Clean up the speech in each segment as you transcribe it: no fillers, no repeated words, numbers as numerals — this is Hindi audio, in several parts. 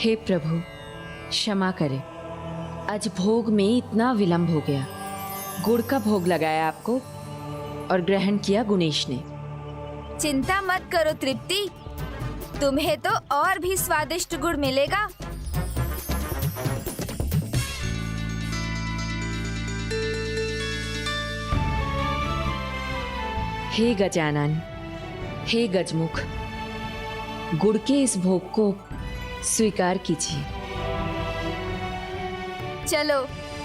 हे प्रभु, क्षमा करें, आज भोग में इतना विलंब हो गया। गुड़ का भोग लगाया आपको और ग्रहण किया गुणेश ने। चिंता मत करो तृप्ति, तुम्हें तो और भी स्वादिष्ट गुड़ मिलेगा। हे गजानन, हे गजमुख, गुड़ के इस भोग को स्वीकार कीजिए। चलो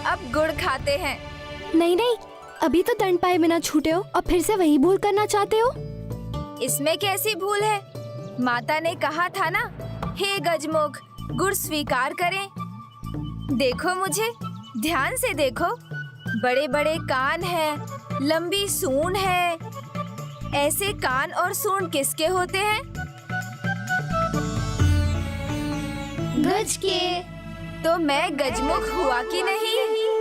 अब गुड़ खाते हैं। नहीं नहीं, अभी तो दंड पाए बिना छूटे हो और फिर से वही भूल करना चाहते हो। इसमें कैसी भूल है? माता ने कहा था ना, हे गजमुख, गुड़ स्वीकार करें। देखो मुझे, ध्यान से देखो, बड़े बड़े कान हैं, लंबी सूंड है। ऐसे कान और सूंड किसके होते हैं? गज के। तो मैं गजमुख हुआ कि नहीं?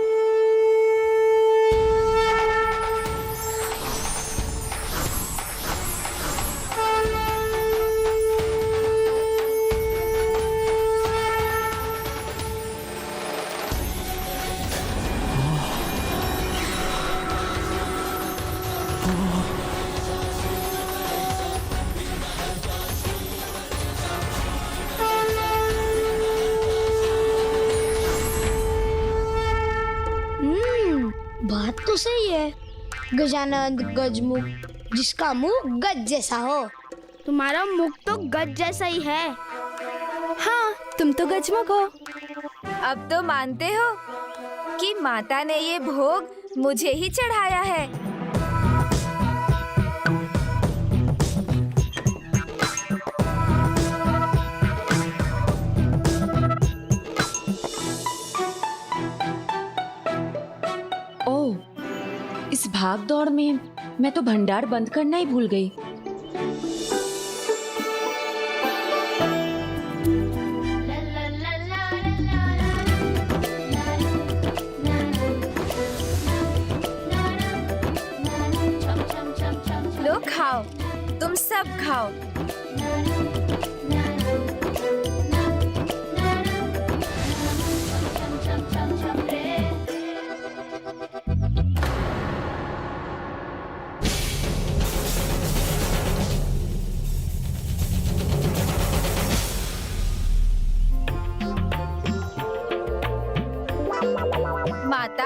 बात तो सही है। गजानन गजमुख, जिसका मुंह गज जैसा हो। तुम्हारा मुख तो गज जैसा ही है। हाँ, तुम तो गजमुख हो। अब तो मानते हो कि माता ने ये भोग मुझे ही चढ़ाया है। इस भाग दौड़ में मैं तो भंडार बंद करना ही भूल गई। लो खाओ, तुम सब खाओ। माता,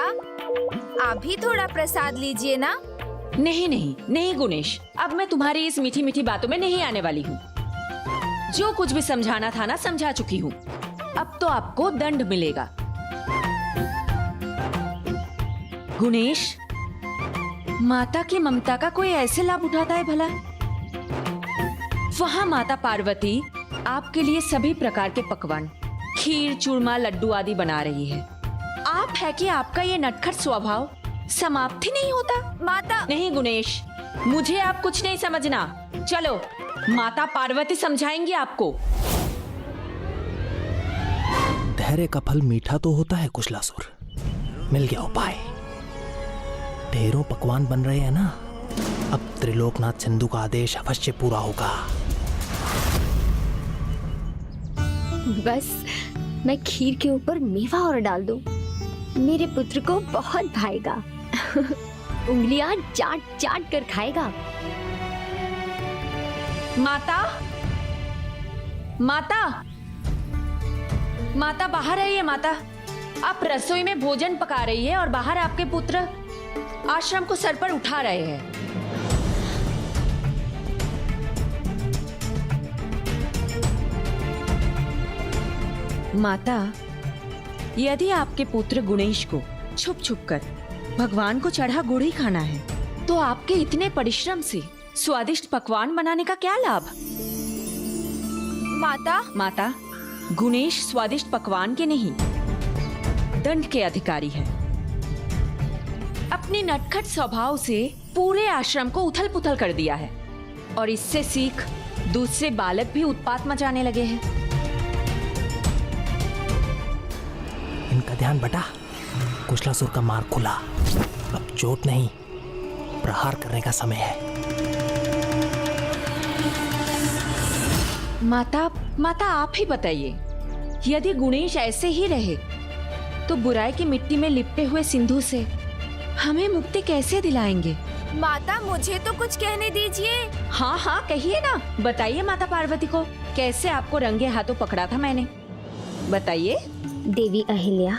आप भी थोड़ा प्रसाद लीजिए ना। नहीं नहीं नहीं गुणेश, अब मैं तुम्हारी इस मीठी मीठी बातों में नहीं आने वाली हूँ। जो कुछ भी समझाना था ना, समझा चुकी हूँ। अब तो आपको दंड मिलेगा। गुणेश, माता की ममता का कोई ऐसे लाभ उठाता है भला? वहाँ माता पार्वती आपके लिए सभी प्रकार के पकवान, खीर, चूरमा, लड्डू आदि बना रही है। आप है कि आपका ये नटखट स्वभाव समाप्त ही नहीं होता। माता। नहीं गुणेश, मुझे आप कुछ नहीं समझना। चलो, माता पार्वती समझाएंगी आपको। धैर्य का फल मीठा तो होता है कुशलासुर। मिल गया उपाय। ढेरों पकवान बन रहे हैं ना, अब त्रिलोकनाथ सिंधु का आदेश अवश्य पूरा होगा। बस मैं खीर के ऊपर मेवा और डाल दूं, मेरे पुत्र को बहुत भाएगा। उंगलियां चाट चाट कर खाएगा। माता, माता, माता बाहर आइए। माता, आप रसोई में भोजन पका रही है और बाहर आपके पुत्र आश्रम को सर पर उठा रहे हैं। माता, यदि आपके पुत्र गुणेश को छुप छुप कर भगवान को चढ़ा गुड़ ही खाना है, तो आपके इतने परिश्रम से स्वादिष्ट पकवान बनाने का क्या लाभ? माता, गुणेश स्वादिष्ट पकवान के नहीं, दंड के अधिकारी है। अपने नटखट स्वभाव से पूरे आश्रम को उथल पुथल कर दिया है और इससे सीख दूसरे बालक भी उत्पात मचाने लगे हैं। इनका ध्यान बटा, कुशलासुर का मार्ग खुला। अब चोट नहीं, प्रहार करने का समय है। माता, आप ही बताइए, यदि गुणेश ऐसे ही रहे तो बुराई की मिट्टी में लिपटे हुए सिंधु से हमें मुक्ति कैसे दिलाएंगे? माता मुझे तो कुछ कहने दीजिए। हाँ हाँ कहिए ना, बताइए माता पार्वती को कैसे आपको रंगे हाथों पकड़ा था मैंने, बताइए। देवी अहिल्या,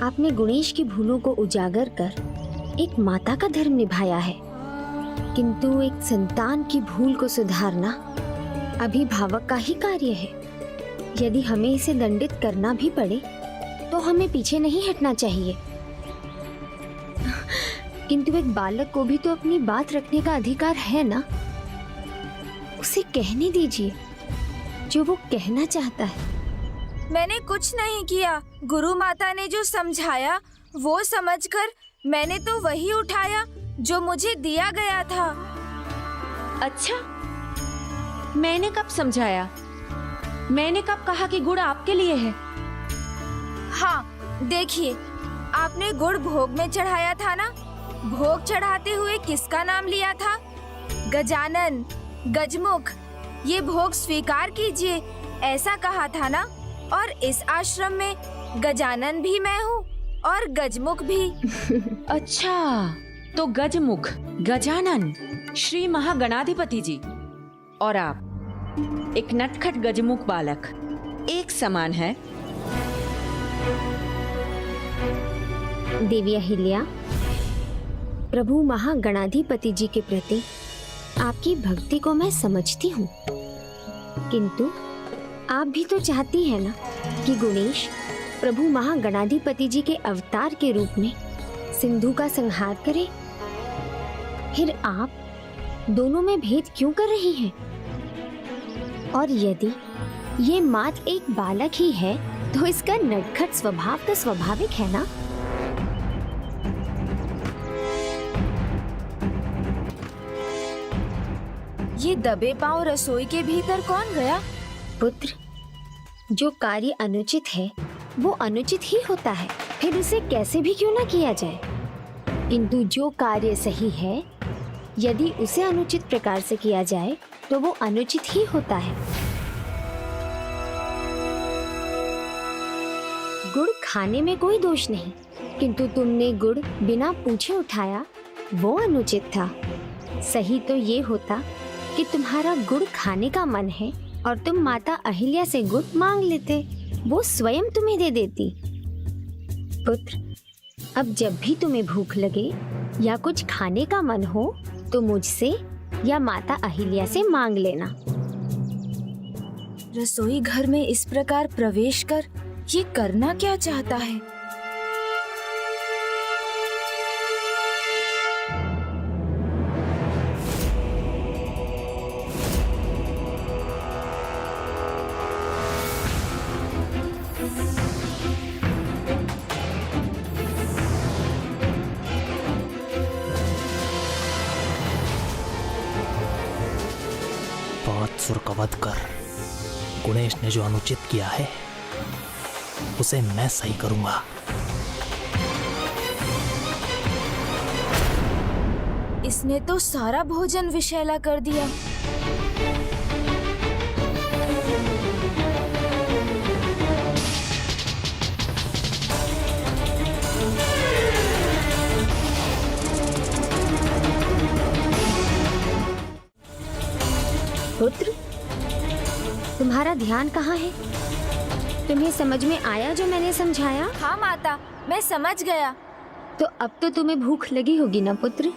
आपने गुणेश की भूलों को उजागर कर एक माता का धर्म निभाया है, किंतु एक संतान की भूल को सुधारना अभिभावक का ही कार्य है। यदि हमें इसे दंडित करना भी पड़े तो हमें पीछे नहीं हटना चाहिए। किंतु एक बालक को भी तो अपनी बात रखने का अधिकार है ना, उसे कहने दीजिए जो वो कहना चाहता है। मैंने कुछ नहीं किया, गुरु माता ने जो समझाया वो समझकर मैंने तो वही उठाया जो मुझे दिया गया था। अच्छा, मैंने कब समझाया? मैंने कब कहा कि गुड़ आपके लिए है? हाँ देखिए, आपने गुड़ भोग में चढ़ाया था ना, भोग चढ़ाते हुए किसका नाम लिया था? गजानन, गजमुख, ये भोग स्वीकार कीजिए ऐसा कहा था ना। और इस आश्रम में गजानन भी मैं हूँ और गजमुख भी। अच्छा, तो गजमुख, गजानन, श्री महागणाधिपति जी और आप एक नटखट गजमुख बालक एक समान है। देवी अहिल्या, प्रभु महागणाधिपति जी के प्रति आपकी भक्ति को मैं समझती हूँ, किंतु आप भी तो चाहती हैं ना कि गुणेश प्रभु महागणाधिपति जी के अवतार के रूप में सिंधु का संहार करे। फिर आप दोनों में भेद क्यों कर रही हैं? और यदि ये मात्र एक बालक ही है तो इसका नटखट स्वभाव तो स्वाभाविक है ना। ये दबे पांव रसोई के भीतर कौन गया? पुत्र, जो कार्य अनुचित है वो अनुचित ही होता है, फिर उसे कैसे भी क्यों ना किया जाए। किंतु जो कार्य सही है, यदि उसे अनुचित प्रकार से किया जाए तो वो अनुचित ही होता है। गुड़ खाने में कोई दोष नहीं, किंतु तुमने गुड़ बिना पूछे उठाया, वो अनुचित था। सही तो ये होता कि तुम्हारा गुड़ खाने का मन है और तुम माता अहिल्या से गुड़ मांग लेते, वो स्वयं तुम्हें दे देती। पुत्र, अब जब भी तुम्हें भूख लगे या कुछ खाने का मन हो तो मुझसे या माता अहिल्या से मांग लेना। रसोई घर में इस प्रकार प्रवेश कर ये करना क्या चाहता है? बादसुर का वध कर गुणेश ने जो अनुचित किया है उसे मैं सही करूंगा। इसने तो सारा भोजन विषैला कर दिया। पुत्र, तुम्हारा ध्यान कहाँ है? तुम्हें समझ में आया जो मैंने समझाया? हाँ माता, मैं समझ गया। तो अब तो तुम्हें भूख लगी होगी ना पुत्र?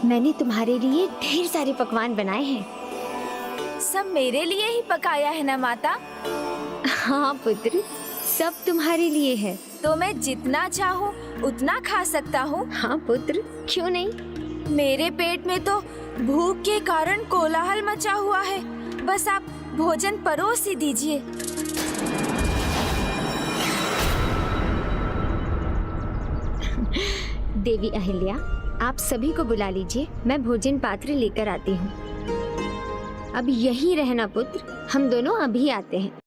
मैंने तुम्हारे लिए ढेर सारे पकवान बनाए हैं। सब मेरे लिए ही पकाया है ना माता? हाँ पुत्र, सब तुम्हारे लिए है। तो मैं जितना चाहूँ उतना खा सकता हूँ? हाँ पुत्र, क्यों नहीं? मेरे पेट में तो भूख के कारण कोलाहल मचा हुआ है। बस आप भोजन परोस ही दीजिए। देवी अहिल्या, आप सभी को बुला लीजिए, मैं भोजन पात्र लेकर आती हूँ। अब यहीं रहना पुत्र, हम दोनों अभी आते हैं।